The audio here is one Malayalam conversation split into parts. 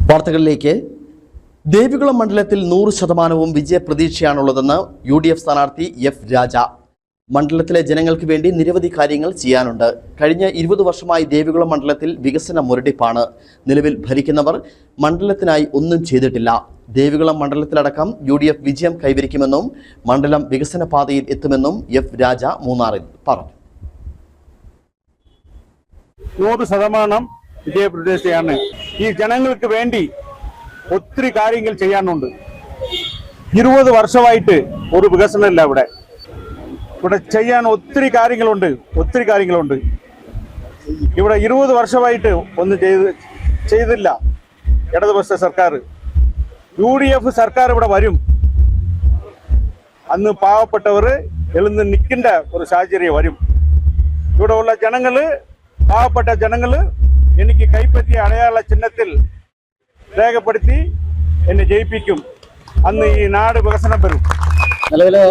വാർത്തകളിലേക്ക്. ദേവികുളം മണ്ഡലത്തിൽ 100% വിജയപ്രതീക്ഷയാണുള്ളതെന്ന് UDF സ്ഥാനാർത്ഥി എഫ് രാജ. മണ്ഡലത്തിലെ ജനങ്ങൾക്ക് വേണ്ടി നിരവധി കാര്യങ്ങൾ ചെയ്യാനുണ്ട്. കഴിഞ്ഞ 20 വർഷമായി ദേവികുളം മണ്ഡലത്തിൽ വികസന മുരടിപ്പാണ്. നിലവിൽ ഭരിക്കുന്നവർ മണ്ഡലത്തിനായി ഒന്നും ചെയ്തിട്ടില്ല. ദേവികുളം മണ്ഡലത്തിലടക്കം UDF വിജയം കൈവരിക്കുമെന്നും മണ്ഡലം വികസന പാതയിൽ എത്തുമെന്നും എഫ് രാജ മൂന്നാറിൽ പറഞ്ഞു. 100% വിജയപ്രതീക്ഷയാണ്. ഈ ജനങ്ങൾക്ക് വേണ്ടി ഒത്തിരി കാര്യങ്ങൾ ചെയ്യാനുണ്ട്. 20 വർഷമായിട്ട് ഒരു വികസനമില്ല. ഇവിടെ ചെയ്യാൻ ഒത്തിരി കാര്യങ്ങളുണ്ട്. ഇവിടെ 20 വർഷമായിട്ട് ഒന്നും ചെയ്തില്ല ഇടതുപക്ഷ സർക്കാർ. UDF സർക്കാർ ഇവിടെ വരും. അന്ന് പാവപ്പെട്ടവർ എഴുന്ന് നിൽക്കേണ്ട ഒരു സാഹചര്യം വരും. ഇവിടെ ഉള്ള ജനങ്ങള്, പാവപ്പെട്ട ജനങ്ങള് എനിക്ക് കൈപ്പറ്റിയ അടയാള ചിഹ്നത്തിൽ രേഖപ്പെടുത്തി എന്നെ ജയിപ്പിക്കും. അന്ന് ഈ നാട് വികസനം വരും. നിലവില്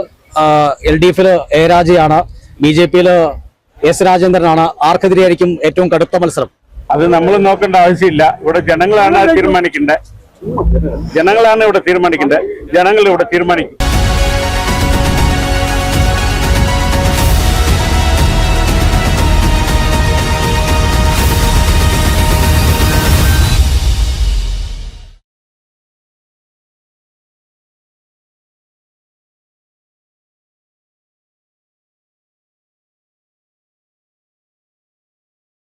LDFില് A രാജയാണ്, BJPയില് S രാജേന്ദ്രനാണ്. ആർക്കെതിരെയായിരിക്കും ഏറ്റവും കടുത്ത മത്സരം? അത് നമ്മൾ നോക്കേണ്ട ആവശ്യമില്ല. ഇവിടെ ജനങ്ങളാണ് തീരുമാനിക്കേണ്ടത്. ജനങ്ങൾ ഇവിടെ തീരുമാനിക്കും.